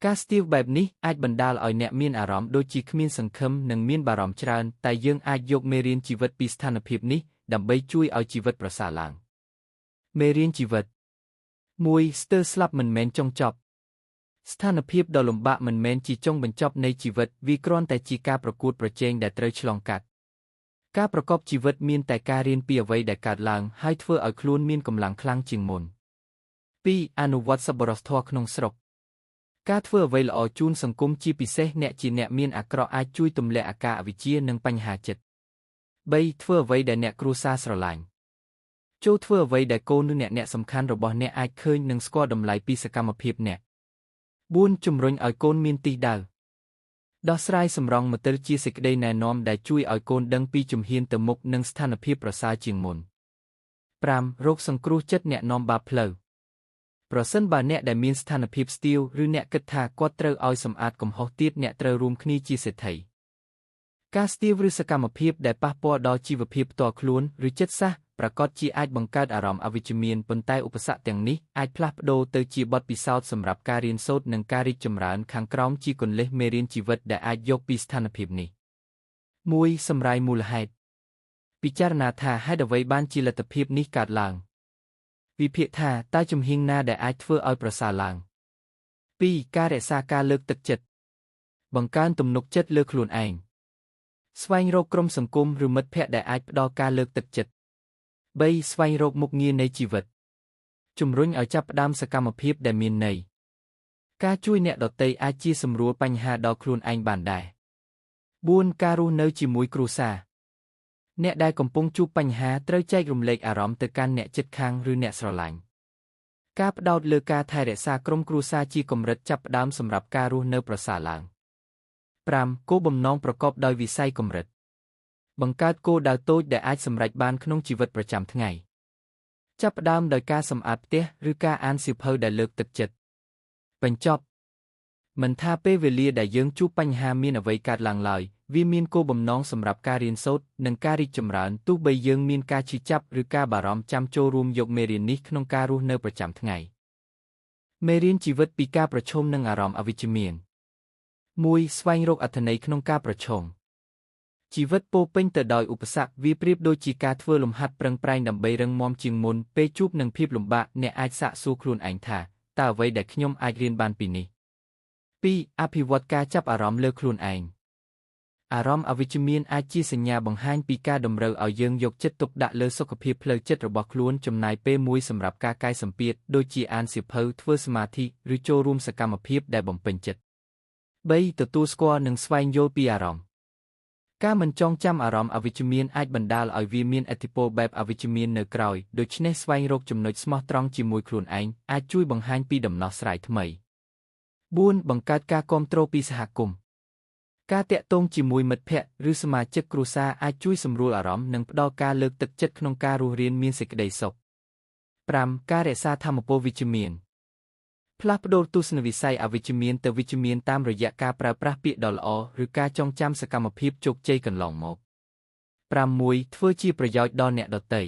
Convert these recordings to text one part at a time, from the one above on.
ការស្ទាវបែបនេះអាចបណ្ដាលឲ្យអ្នកមានអារម្មណ៍ដូចជាគ្មានសង្ឃឹមនិងមានបារម្ភច្រើនតែយើងអាចយកមេរៀនជីវិតពីស្ថានភាពនេះដើម្បីជួយឲ្យជីវិតប្រសើរឡើងមេរៀនជីវិត 1. ស្ទើរស្លាប់មិនមែនចុងចប់ស្ថានភាពដ៏លំបាកមិនមែនជាចុងបញ្ចប់នៃជីវិតវាគ្រាន់តែជាការប្រកួតប្រជែងដែលត្រូវឆ្លងកាត់ការប្រកបជីវិតមានតែការរៀនពីអ្វីដែលកើតឡើងហើយធ្វើឲ្យខ្លួនមានកម្លាំងខ្លាំងជាងមុន 2. អនុវត្តសប្បុរសធម៌ក្នុងស្រុកការធ្វើអ្វីល្អជូនសង្គមជាពិសេសអ្នកជាអ្នកមានអាក្រក់អាចជួយទម្លាក់អាការអវិជ្ជានិងបញ្ហាចិត្ត 3. ធ្វើអ្វីដែលអ្នកគ្រួសារស្រឡាញ់ចូលធ្វើអ្វីដែលកូនឬអ្នកសំខាន់របស់អ្នកអាចឃើញនិងស្គាល់តម្លៃពីសកម្មភាពអ្នក 4. ជំរុញឲ្យកូនមានទិសដៅដោះស្រាយសម្រងមតិលជាសេចក្តីណែនាំដែលជួយឲ្យកូនដឹងពីជំហានទៅមុខនិងស្ថានភាពប្រសើរជាងមុន 5. រកសង្គ្រោះចិត្តអ្នកនាំបាបផ្លូវប្រសិនបើអ្នកដែលមានស្ថានភាពស្ទាវឬអ្នកគិតថាគាត់ត្រូវឲ្យសម្អាតកំហុសទៀតអ្នកត្រូវរួមគ្នាជាសេដ្ឋីការស្ទាវឬសកម្មភាពដែលប៉ះពាល់ដល់ជីវភាពផ្ទាល់ខ្លួនឬចិត្តសាស្ត្រប្រាកដជាអាចបង្កើតអារម្មណ៍អវិជ្ជមានប៉ុន្តែឧបសគ្គទាំងនេះអាចផ្លាស់ប្ដូរទៅជាបទពិសោធន៍សម្រាប់ការរៀនសូត្រនិងការរីកចម្រើនខាងក្រោមជាគន្លឹះមេរៀនជីវិតដែលអាចយកពីស្ថានភាពនេះ 1. សម្រាយមូលហេតុពិចារណាថាហេតុអ្វីបានជាលទ្ធភាពនេះកើតឡើងវិភាគថាតើជំហានណាដែលអាចធ្វើឲ្យប្រសើរឡើង 2. ការរក្សាការលើកទឹកចិត្តបង្កើនទំនុកចិត្តលើខ្លួនឯងស្វែងរកក្រុមសង្គមឬមិត្តភ័ក្តិដែលអាចផ្ដល់ការលើកទឹកចិត្ត 3. ស្វែងរកមុខងារនៃជីវិតជំរុញឲ្យចាប់ផ្ដើមសកម្មភាពដែលមានន័យការជួយអ្នកដទៃអាចជាសម្រួលបញ្ហាដល់ខ្លួនឯងបានដែរ 4. ការរស់នៅជាមួយគ្រួសារអ្នកដែលកំពុងជួបបញ្ហាត្រូវចែករំលែកអារម្មណ៍ទៅកាន់អ្នកជិតខាងឬអ្នកស្រឡាញ់ការផ្ដោតលើការថែរក្សាក្រុមគ្រួសារជាកម្រិតចាប់ផ្ដើមសម្រាប់ការរស់នៅប្រសើរឡើង 5. គោលបំណងប្រកបដោយវិស័យកម្រិតបង្កើតគោលដៅតូចដែលអាចសម្រេចបានក្នុងជីវិតប្រចាំថ្ងៃចាប់ផ្ដើមដោយការសម្អាតផ្ទះឬការអានសៀវភៅដែលលើកទឹកចិត្តបញ្ចប់មិនថាពេលវេលាដែលយើងជួបបញ្ហាមានអ្វីកើតឡើងឡើយវាមានគោលបំណងសម្រាប់ការរៀនសូត្រនិងការរីកចម្រើនទោះបីយើងមានការឈឺចាប់ឬការបារម្ភចាំចូលរួមយកមេរៀននេះក្នុងការរស់នៅប្រចាំថ្ងៃមេរៀនជីវិតពីការប្រឈមនឹងអារម្មណ៍អវិជ្ជមាន 1. ស្វែងរកអត្ថន័យក្នុងការប្រឈមជីវិតពោរពេញទៅដោយឧបសគ្គវាប្រៀបដូចជាការធ្វើលំហាត់ប្រឹងប្រែងដើម្បីរឹងមាំជាងមុនពេលជួបនឹងភាពលំបាកអ្នកអាចសាកសួរខ្លួនឯងថាតើអ្វីដែលខ្ញុំអាចរៀនបានពីនេះ 2. អភិវឌ្ឍការចាប់អារម្មណ៍លើខ្លួនឯងអារម្មណ៍អវិជ្ជមានអាចជាសញ្ញាបង្ហាញពីការតម្រូវឲ្យយើងយកចិត្តទុកដាក់លើសុខភាពផ្លូវចិត្តរបស់ខ្លួនចំណាយពេលមួយសម្រាប់ការកាយសម្ពាធដូចជាអានសៀវភៅធ្វើសមាធិឬចូលរួមសកម្មភាពដែលបំពេញចិត្ត 3. ទទួលស្គាល់និងស្វែងយល់ពីអារម្មណ៍ការមិនចងចាំអារម្មណ៍អវិជ្ជមានអាចបណ្ដាលឲ្យវាមានឥទ្ធិពលបែបអវិជ្ជមាននៅក្រោយដូច្នេះស្វែងរកចំណុចស្មោះត្រង់ជាមួយខ្លួនឯងអាចជួយបង្ហាញពីដំណោះស្រាយថ្មី 4. បង្កើតការគាំទ្រពីសហគមន៍ការតាក់ទងជាមួយមិត្តភ័ក្តិឬសមាជិកគ្រួសារអាចជួយសម្រួលអារម្មណ៍និងផ្ដល់ការលើកទឹកចិត្តក្នុងការរស់រានមានសេចក្តីសុខ 5. ការរក្សាថាមពលវិជ្ជមានផ្លាស់ប្ដូរទស្សនវិស័យអវិជ្ជមានទៅវិជ្ជមានតាមរយៈការប្រើប្រាស់ពាក្យដ៏ល្អឬការចងចាំសកម្មភាពជោគជ័យកន្លងមក 6. ធ្វើជាប្រយោជន៍ដល់អ្នកដទៃ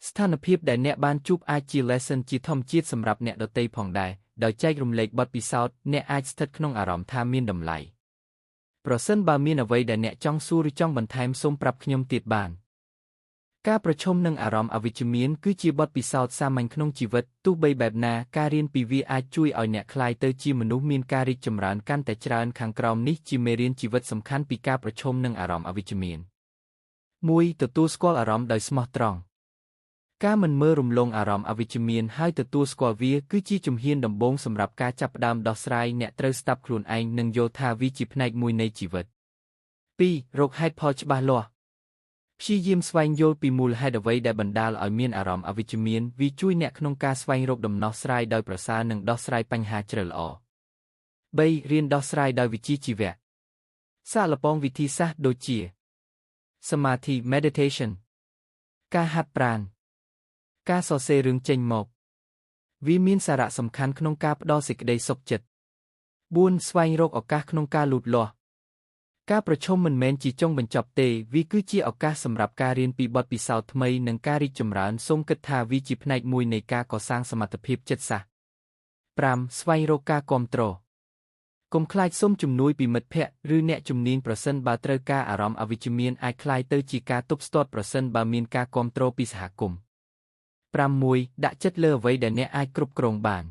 ស្ថានភាពដែលអ្នកបានជួបអាចជា lesson ជាធម្មជាតិសម្រាប់អ្នកដទៃផងដែរដោយចែករំលែកបទពិសោធន៍អ្នកអាចស្ថិតក្នុងអារម្មណ៍ថាមានតម្លៃប្រសិនបើមានអ្វីដែលអ្នកចង់សួរឬចង់បន្ថែមសូមប្រាប់ខ្ញុំទៀតបានការប្រឈមនឹងអារម្មណ៍អវិជ្ជមានគឺជាបទពិសោធន៍សាមញ្ញក្នុងជីវិតទោះបីបែបណាការរៀនពីវាអាចជួយឲ្យអ្នកក្លាយទៅជាមនុស្សមានការរីកចម្រើនកាន់តែច្រើនខាងក្រោមនេះជាមេរៀនជីវិតសំខាន់ពីការប្រឈមនឹងអារម្មណ៍អវិជ្ជមាន 1. ទទួលស្គាល់អារម្មណ៍ដោយស្មោះត្រង់ការមិនមើលរំលងអារម្មណ៍អវិជ្ជមានហើយទទួលស្គាល់វាគឺជាជំហានដំបូងសម្រាប់ការចាប់ផ្ដើមដោះស្រាយអ្នកត្រូវស្ដាប់ខ្លួនឯងនិងយល់ថាវាជាផ្នែកមួយនៃជីវិត 2. រកហេតុផលច្បាស់លាស់ព្យាយាមស្វែងយល់ពីមូលហេតុអ្វីដែលបណ្ដាលឲ្យមានអារម្មណ៍អវិជ្ជមានវាជួយអ្នកក្នុងការស្វែងរកដំណោះស្រាយដោយប្រសើរនិងដោះស្រាយបញ្ហាជ្រៅល្អ 3. រៀនដោះស្រាយដោយវិជ្ជាជីវៈសាកល្បងវិធីសាស្ត្រដូចជាសមាធិ meditation ការហាត់ប្រាណការសរសេររឿងចេញមកវាមានសារៈសំខាន់ក្នុងការផ្ដល់សេចក្តីសុខចិត្ត 4. ស្វែងរកឱកាសក្នុងការលូតលាស់ការប្រឈមមិនមែនជាចុងបញ្ចប់ទេវាគឺជាឱកាសសម្រាប់ការរៀនពីបទពិសោធន៍ថ្មីនិងការរីកចម្រើនសូមគិតថាវាជាផ្នែកមួយនៃការកសាងសមត្ថភាពចិត្តសាស្ត្រ 5. ស្វែងរកការគាំទ្រ កុំខ្លាចសុំជំនួយពីមិត្តភក្តិឬអ្នកជំនាញប្រសិនបើត្រូវការអារម្មណ៍អវិជ្ជមានអាចក្លាយទៅជាការទប់ស្ទាត់ប្រសិនបើមានការគាំទ្រពីសហគមន៍ 6. ដាក់ចិត្តលើអ្វីដែលអ្នកអាចគ្រប់គ្រងបាន